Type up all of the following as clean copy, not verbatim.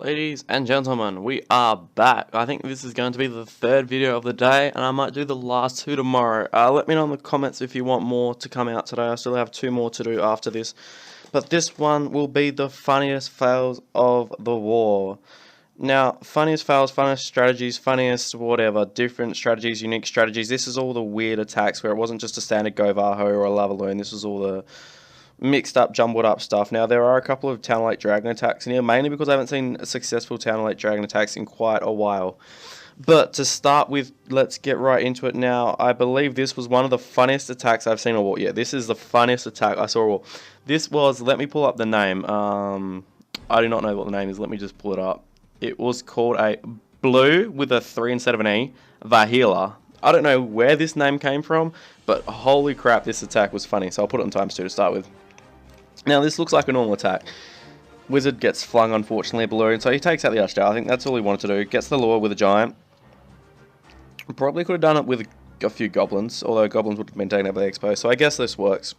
Ladies and gentlemen, we are back. I think this is going to be the third video of the day, and I might do the last two tomorrow. Let me know in the comments if you want more to come out today. I still have two more to do after this. But this one will be the funniest fails of the war. Now, funniest fails, funniest strategies, funniest whatever, different strategies, unique strategies. This is all the weird attacks where it wasn't just a standard Go-Varho or a Lava Loon. This was all the mixed up, jumbled up stuff. Now, there are a couple of Talonite Dragon attacks in here, mainly because I haven't seen successful Talonite Dragon attacks in quite a while. But to start with, let's get right into it now. I believe this was one of the funniest attacks I've seen all war. Yeah, this is the funniest attack I saw all war. This was, let me pull up the name. I do not know what the name is. Let me just pull it up. It was called a blue with a 3 instead of an E, Vahila. I don't know where this name came from, but holy crap, this attack was funny. So I'll put it on ×2 to start with. Now, this looks like a normal attack. Wizard gets flung, unfortunately, below, and so he takes out the Archdale. I think that's all he wanted to do. Gets the lure with a giant. Probably could have done it with a few goblins, although goblins would have been taken over the expo, so I guess this works.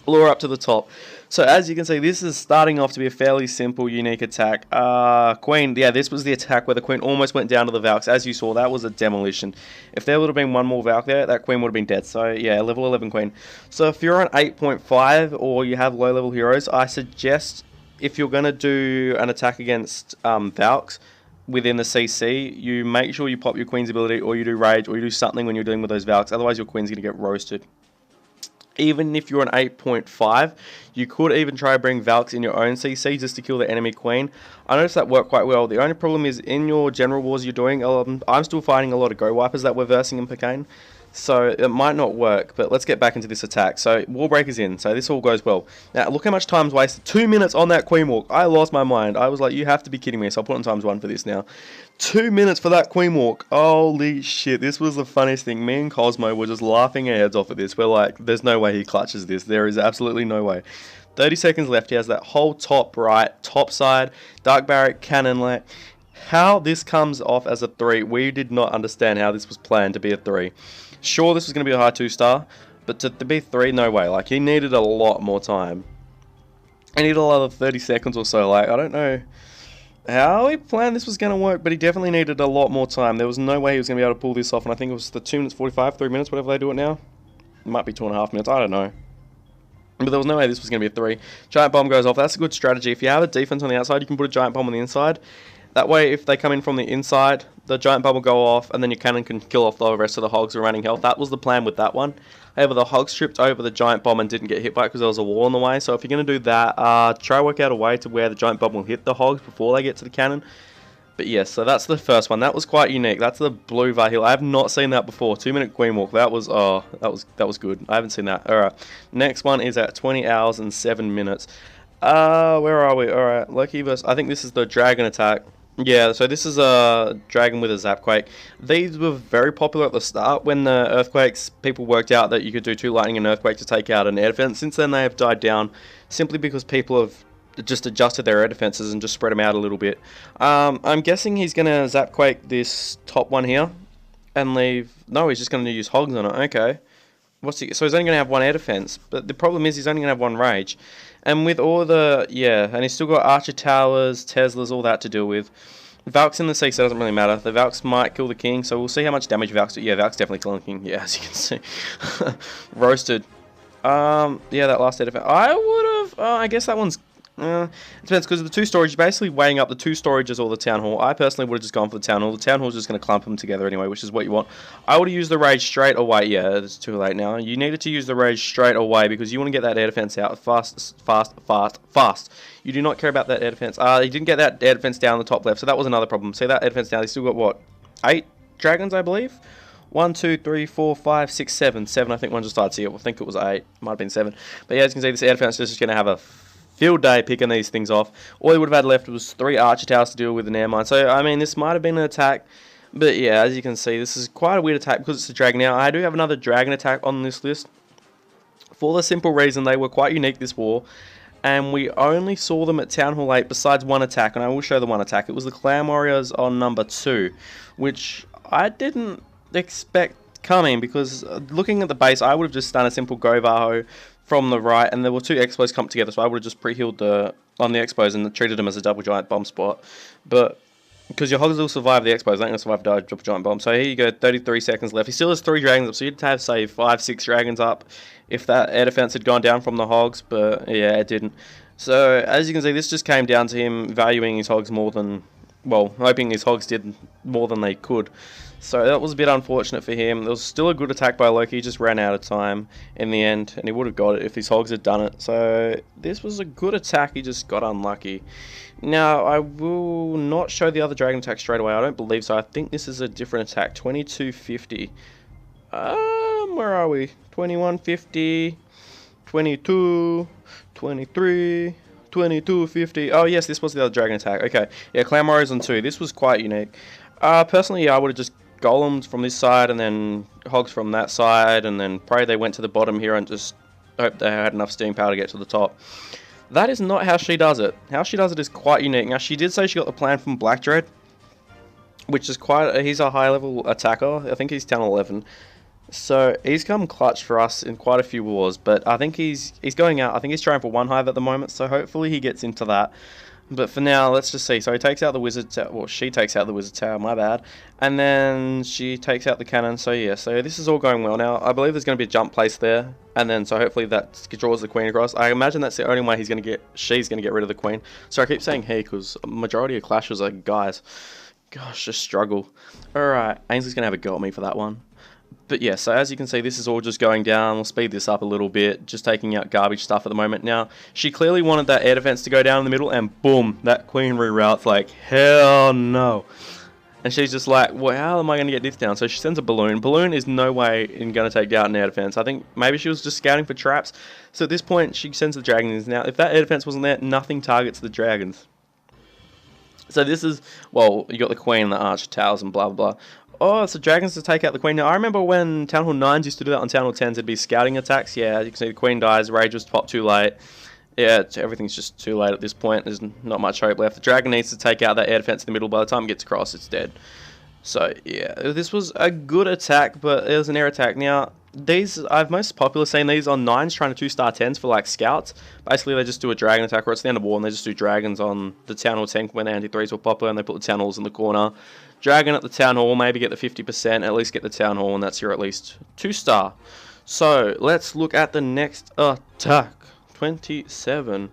Lure up to the top. So as you can see, this is starting off to be a fairly simple, unique attack. Queen, yeah, this was the attack where the Queen almost went down to the Valks. As you saw, that was a demolition. If there would have been one more Valk there, that Queen would have been dead. So yeah, level 11 Queen. So if you're on 8.5 or you have low level heroes, I suggest if you're going to do an attack against Valks within the CC, you make sure you pop your Queen's ability, or you do Rage, or you do something when you're dealing with those Valks. Otherwise, your Queen's going to get roasted. Even if you're on 8.5, you could even try to bring Valks in your own CC just to kill the enemy Queen. I noticed that worked quite well. The only problem is in your general wars you're doing, I'm still fighting a lot of Go Wipers that we're versing in puqan, so it might not work. But let's get back into this attack. So Warbreaker's in, so this all goes well. Now look how much time's wasted. 2 minutes on that Queen Walk. I lost my mind. I was like, you have to be kidding me. So I'll put on ×1 for this now. 2 minutes for that Queen Walk. Holy shit, this was the funniest thing. Me and Cosmo were just laughing our heads off at this. We're like, there's no way he clutches this. There is absolutely no way. 30 seconds left. He has that whole top right, top side, Dark Barrack, Cannonlet. How this comes off as a 3, we did not understand how this was planned to be a 3. Sure, this was going to be a high 2-star, but to be 3, no way. Like, he needed a lot more time. He needed another 30 seconds or so. Like, I don't know how he planned this was going to work, but he definitely needed a lot more time. There was no way he was going to be able to pull this off, and I think it was the 2 minutes 45, 3 minutes, whatever they do it now. It might be 2.5 minutes, I don't know. But there was no way this was going to be a 3. Giant Bomb goes off. That's a good strategy. If you have a defense on the outside, you can put a Giant Bomb on the inside. That way, if they come in from the inside, the Giant Bomb will go off, and then your cannon can kill off the rest of the Hogs remaining health. That was the plan with that one. However, the Hogs tripped over the Giant Bomb and didn't get hit by it because there was a wall in the way. So if you're going to do that, try to work out a way to where the Giant Bomb will hit the Hogs before they get to the cannon. But yes, so that's the first one. That was quite unique. That's the blue Vahila. I have not seen that before. 2-minute Queen Walk. That was that was good. I haven't seen that. All right. Next one is at 20 hours and 7 minutes. Where are we? All right. Loki versus. I think this is the Dragon attack. Yeah, so this is a Dragon with a Zapquake. These were very popular at the start when the Earthquakes, people worked out that you could do 2 Lightning and Earthquake to take out an air defense. Since then they have died down simply because people have just adjusted their air defenses and just spread them out a little bit. I'm guessing he's going to Zapquake this top one here and leave... No, he's just going to use Hogs on it. Okay. So he's only going to have 1 air defense, but the problem is he's only going to have 1 Rage. And with all the... Yeah, and he's still got Archer Towers, Teslas, all that to deal with. Valks in the CC doesn't really matter. The Valks might kill the King, so we'll see how much damage Valks do. Yeah, Valks definitely killing the King. Yeah, as you can see. Roasted. Yeah, that last air defense. I would have... I guess that one's... it depends, because of the 2 storage, you're basically weighing up the 2 storages or the Town Hall. I personally would have just gone for the Town Hall. The Town Hall is just going to clump them together anyway, which is what you want. I would have used the Rage straight away. Yeah, it's too late now. You needed to use the Rage straight away because you want to get that air defense out fast. You do not care about that air defense. He didn't get that air defense down the top left, so that was another problem. See that air defense down? He's still got, what, 8 dragons, I believe? 1, 2, 3, 4, 5, 6, 7. 7, I think one just started to see it. I think it was 8. Might have been 7. But yeah, as you can see, this air defense is just going to have a field day picking these things off. All he would have had left was 3 Archer Towers to deal with an air mine. So, I mean, this might have been an attack. But yeah, as you can see, this is quite a weird attack because it's a Dragon. Now, I do have another Dragon attack on this list. For the simple reason they were quite unique this war. And we only saw them at Town Hall 8 besides 1 attack. And I will show the 1 attack. It was the Clan Warriors on number 2. Which I didn't expect coming because looking at the base, I would have just done a simple Go-Varho from the right, and there were 2 exploits come together, so I would have just pre-healed the on the expos and treated them as a double giant bomb spot. But because your hogs will survive the expos, they ain't going to survive the double giant bomb. So here you go, 33 seconds left. He still has 3 dragons up, so you'd have, say, 5-6 dragons up if that air defense had gone down from the hogs, but yeah, it didn't. So as you can see, this just came down to him valuing his hogs more than, well, hoping his hogs did more than they could. So that was a bit unfortunate for him. There was still a good attack by Loki, he just ran out of time in the end, and he would have got it if his hogs had done it. So this was a good attack, he just got unlucky. Now, I will not show the other dragon attack straight away, I don't believe so. I think this is a different attack, 2250. Where are we? 2150, 22, 23, 2250. Oh yes, this was the other dragon attack. Okay, yeah, Clan Warriors on 2. This was quite unique. Personally, yeah, I would have just golems from this side and then hogs from that side, and then pray they went to the bottom here and just hope they had enough steam power to get to the top. That is not how she does it. How she does it is quite unique. Now, she did say she got the plan from Black Dread, which is quite, he's a high level attacker. I think he's 10 or 11. So he's come clutch for us in quite a few wars, but I think he's going out. I think he's trying for 1 hive at the moment, so hopefully he gets into that. But for now, let's just see. So he takes out the wizard tower. Well, she takes out the wizard tower, my bad. And then she takes out the cannon. So yeah, so this is all going well. Now, I believe there's going to be a jump place there. And then, so hopefully that draws the queen across. I imagine that's the only way she's going to get rid of the queen. So I keep saying he, because majority of clashes are guys. Gosh, just struggle. Alright, Ainsley's going to have a go at me for that one. But yeah, so as you can see, this is all just going down. We'll speed this up a little bit, just taking out garbage stuff at the moment. Now, she clearly wanted that air defense to go down in the middle, and boom, that queen reroutes like, hell no. And she's just like, well, how am I going to get this down? So she sends a balloon. Balloon is no way in going to take down an air defense. I think maybe she was just scouting for traps. So at this point, she sends the dragons. Now, if that air defense wasn't there, nothing targets the dragons. So this is, well, you got the queen and the archer towers and blah, blah, blah. Oh, so dragons to take out the queen. Now, I remember when Town Hall 9s used to do that on Town Hall 10s, it'd be scouting attacks. Yeah, as you can see, the queen dies, rage was popped too late. Yeah, everything's just too late at this point. There's not much hope left. The dragon needs to take out that air defense in the middle. By the time it gets across, it's dead. So, yeah, this was a good attack, but it was an air attack. Now, these, I've most popular seen these on 9s trying to 2-star 10s for, like, scouts. Basically, they just do a dragon attack, or it's the end of war, and they just do dragons on the Town Hall 10 when the anti-3s were popular, and they put the Town Halls in the corner. Dragon at the Town Hall, maybe get the 50%, at least get the Town Hall, and that's your at least 2-star. So, let's look at the next attack. 27.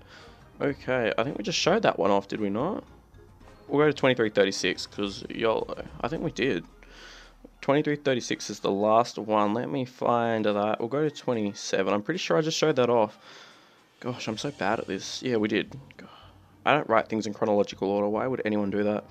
Okay, I think we just showed that one off, did we not? We'll go to 2336, because YOLO. I think we did. 2336 is the last one. Let me find that. We'll go to 27. I'm pretty sure I just showed that off. Gosh, I'm so bad at this. Yeah, we did. I don't write things in chronological order. Why would anyone do that?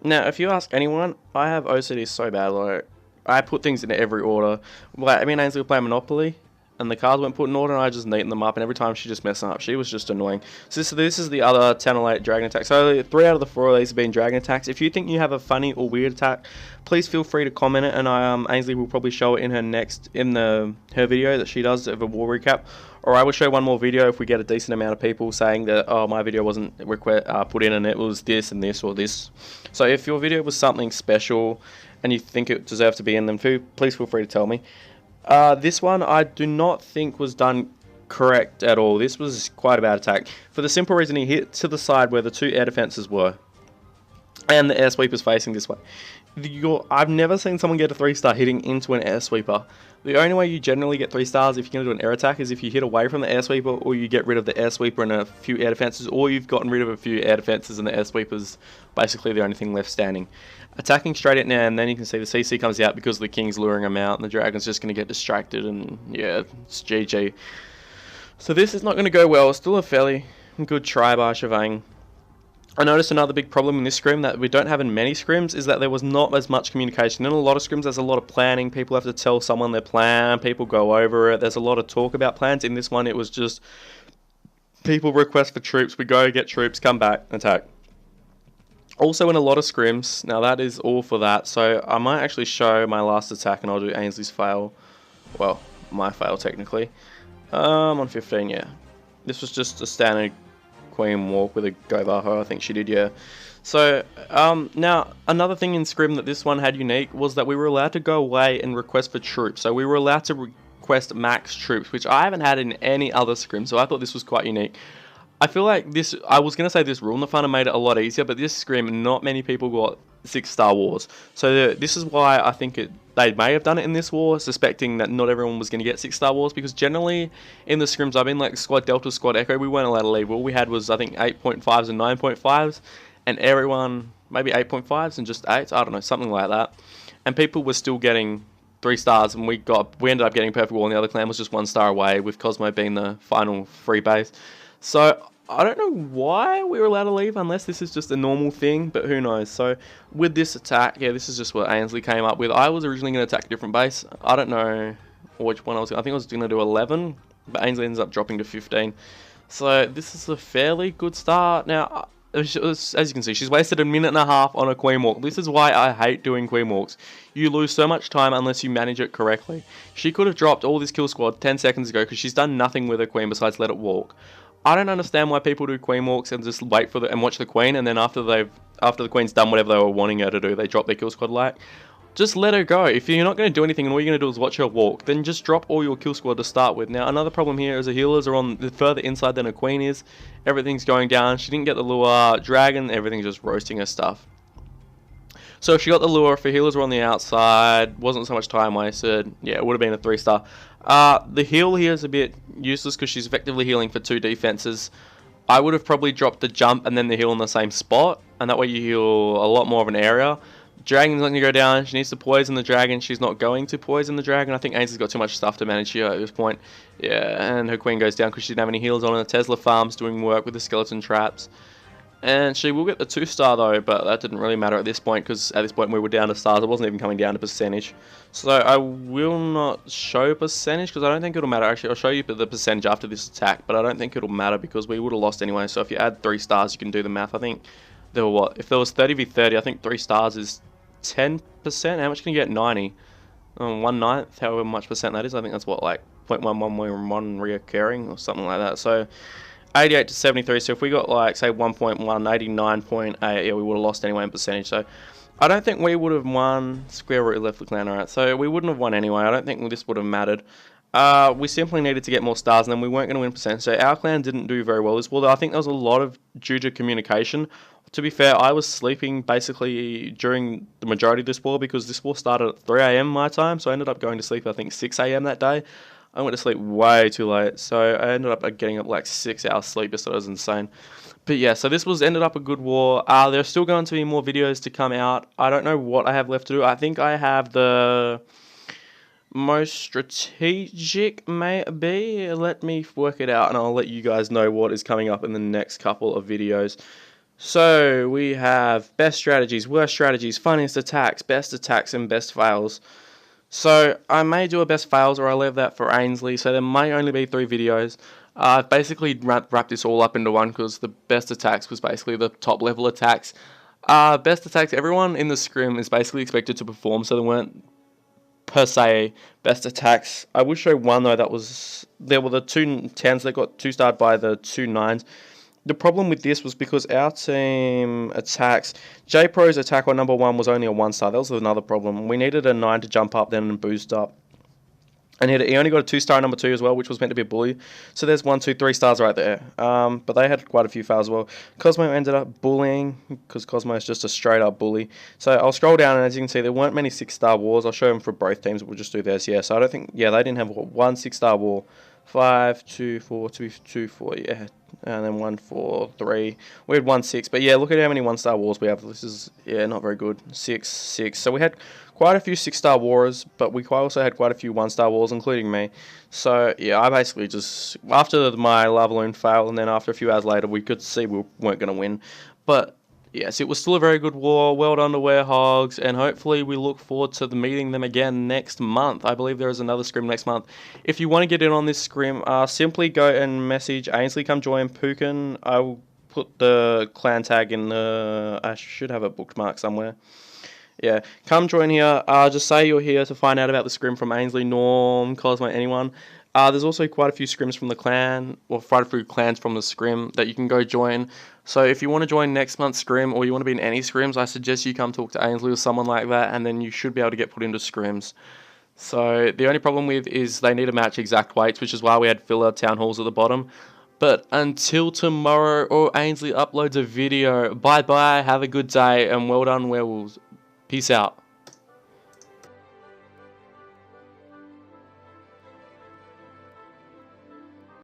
Now, if you ask anyone, I have OCD so bad. Like, I put things in every order. Like, I mean, Ainsley would play Monopoly, and the cards weren't put in order, and I just neatened them up, and every time she just messed them up. She was just annoying. So this is the other 10 or 8 dragon attacks. So 3 out of the 4 of these have been dragon attacks. If you think you have a funny or weird attack, please feel free to comment it, and Ainsley will probably show it in her video that she does of a war recap. Or I will show one more video if we get a decent amount of people saying that, oh, my video wasn't put in and it was this and this or this. So if your video was something special and you think it deserved to be in them too, please feel free to tell me. This one I do not think was done correct at all. This was quite a bad attack. For the simple reason he hit to the side where the 2 air defenses were. And the air sweeper's facing this way. I've never seen someone get a 3-star hitting into an air sweeper. The only way you generally get 3 stars if you're going to do an air attack is if you hit away from the air sweeper, or you get rid of the air sweeper and a few air defenses, or you've gotten rid of a few air defenses and the air sweeper's basically the only thing left standing. Attacking straight at now, and then you can see the CC comes out because the king's luring him out, and the dragon's just going to get distracted, and yeah, it's GG. So this is not going to go well. It's still a fairly good try by Shivang. I noticed another big problem in this scrim that we don't have in many scrims is that there was not as much communication. In a lot of scrims, there's a lot of planning. People have to tell someone their plan. People go over it. There's a lot of talk about plans. In this one, it was just people request for troops. We go get troops, come back, attack. Also, in a lot of scrims, now that is all for that. So I might actually show my last attack, and I'll do Ainsley's fail. Well, my fail technically. On 15, yeah. This was just a standard queen walk with a go bajo, I think she did, yeah. So, now, another thing in Scrim that this one had unique was that we were allowed to go away and request for troops. So we were allowed to request max troops, which I haven't had in any other Scrim, so I thought this was quite unique. I feel like this, I was going to say this rule in the fun made it a lot easier, but this scrim, not many people got 6 Star Wars. So this is why I think they may have done it in this war, suspecting that not everyone was going to get 6 Star Wars, because generally in the scrims I've been like Squad Delta, Squad Echo, we weren't allowed to leave. All we had was I think 8.5s and 9.5s, and everyone, maybe 8.5s and just 8s, I don't know, something like that. And people were still getting 3 stars, and we ended up getting Perfect War, and the other clan was just 1 star away, with Cosmo being the final free base. So I don't know why we were allowed to leave, unless this is just a normal thing, but who knows. So with this attack, yeah, this is just what Ainsley came up with. I was originally going to attack a different base. I don't know which one I think I was going to do 11, but Ainsley ends up dropping to 15. So this is a fairly good start. Now, as you can see, she's wasted 1.5 minutes on a queen walk. This is why I hate doing queen walks. You lose so much time unless you manage it correctly. She could have dropped all this kill squad 10 seconds ago, because she's done nothing with her queen besides let it walk. I don't understand why people do queen walks and just wait for and watch the queen, and then after the queen's done whatever they were wanting her to do, they drop their kill squad light. Just let her go. If you're not going to do anything and all you're going to do is watch her walk, then just drop all your kill squad to start with. Now, another problem here is the healers are on the further inside than a queen is. Everything's going down. She didn't get the lure. Dragon, everything's just roasting her stuff. So if she got the lure, if her healers were on the outside, wasn't so much time wasted, yeah, it would have been a 3-star. The heal here is a bit useless because she's effectively healing for 2 defenses. I would have probably dropped the jump and then the heal in the same spot, and that way you heal a lot more of an area. Dragon's not going to go down. She needs to poison the dragon. She's not going to poison the dragon. I think Ainsley's got too much stuff to manage here at this point. Yeah, and her queen goes down because she didn't have any heals on her. Tesla farms doing work with the skeleton traps. And she will get the 2-star though, but that didn't really matter at this point, because at this point we were down to stars. It wasn't even coming down to percentage. So I will not show percentage because I don't think it'll matter. Actually, I'll show you the percentage after this attack, but I don't think it'll matter because we would have lost anyway. So if you add 3 stars, you can do the math. I think there were what? If there was 30v30, I think 3 stars is 10%. How much can you get? 90. 1/9, however much percent that is. I think that's what, like 0.1111 reoccurring or something like that. So 88 to 73, so if we got like say 1.1, 89.8, yeah, we would have lost anyway in percentage. So I don't think we would have won. Square root left the clan, alright, so we wouldn't have won anyway. I don't think this would have mattered. We simply needed to get more stars, and then we weren't going to win percentage. So our clan didn't do very well this war. I think there was a lot of due to communication. To be fair, I was sleeping basically during the majority of this war because this war started at 3 AM my time, so I ended up going to sleep I think 6 AM that day. I went to sleep way too late, so I ended up getting up like 6 hours sleep. Just, that was insane. But yeah, so this ended up a good war. There's still going to be more videos to come out. I don't know what I have left to do. I think I have the most strategic, maybe. Let me work it out, and I'll let you guys know what is coming up in the next couple of videos. So we have best strategies, worst strategies, funniest attacks, and best fails. So I may do a best fails, or I'll leave that for Ainsley, so there may only be 3 videos. I've basically wrapped this all up into one because the best attacks was basically the top level attacks. Best attacks, everyone in the scrim is basically expected to perform, so there weren't per se best attacks. I would show one though, there were the 2 10s that got 2-starred by the 2 9s. The problem with this was because our team attacks, J-Pro's attack on number 1 was only a 1-star. That was another problem. We needed a 9 to jump up, then boost up. And he only got a 2-star number 2 as well, which was meant to be a bully. So there's 1, 2, 3 stars right there. But they had quite a few fails as well. Cosmo ended up bullying, because Cosmo is just a straight up bully. So I'll scroll down, and as you can see, there weren't many 6-star wars. I'll show them for both teams. We'll just do theirs. Yeah, so I don't think, yeah, they didn't have 1 6-star war. 5, 2, 4, 2, 4, yeah. And then 1, 4, 3. We had 1, 6. But yeah, look at how many 1-star wars we have. This is, yeah, not very good. 6, 6. So we had quite a few 6-star warriors, but we also had quite a few 1-star wars, including me. So yeah, I basically just, after my lava balloon fail, and then after a few hours later, we could see we weren't going to win. But yes, it was still a very good war. Well done to Werehogs, and hopefully we look forward to meeting them again next month. I believe there is another scrim next month. If you want to get in on this scrim, simply go and message Ainsley, come join puqan. I will put the clan tag in the, I should have a bookmark somewhere. Yeah, come join here. Just say you're here to find out about the scrim from Ainsley, Norm, Cosmo, anyone. There's also quite a few scrims from the clan, or quite a few clans from the scrim that you can go join. So if you want to join next month's scrim, or you want to be in any scrims, I suggest you come talk to Ainsley or someone like that, and then you should be able to get put into scrims. So the only problem with is they need to match exact weights, which is why we had filler town halls at the bottom. But until tomorrow or Ainsley uploads a video, bye bye, have a good day, and well done, werewolves. Peace out.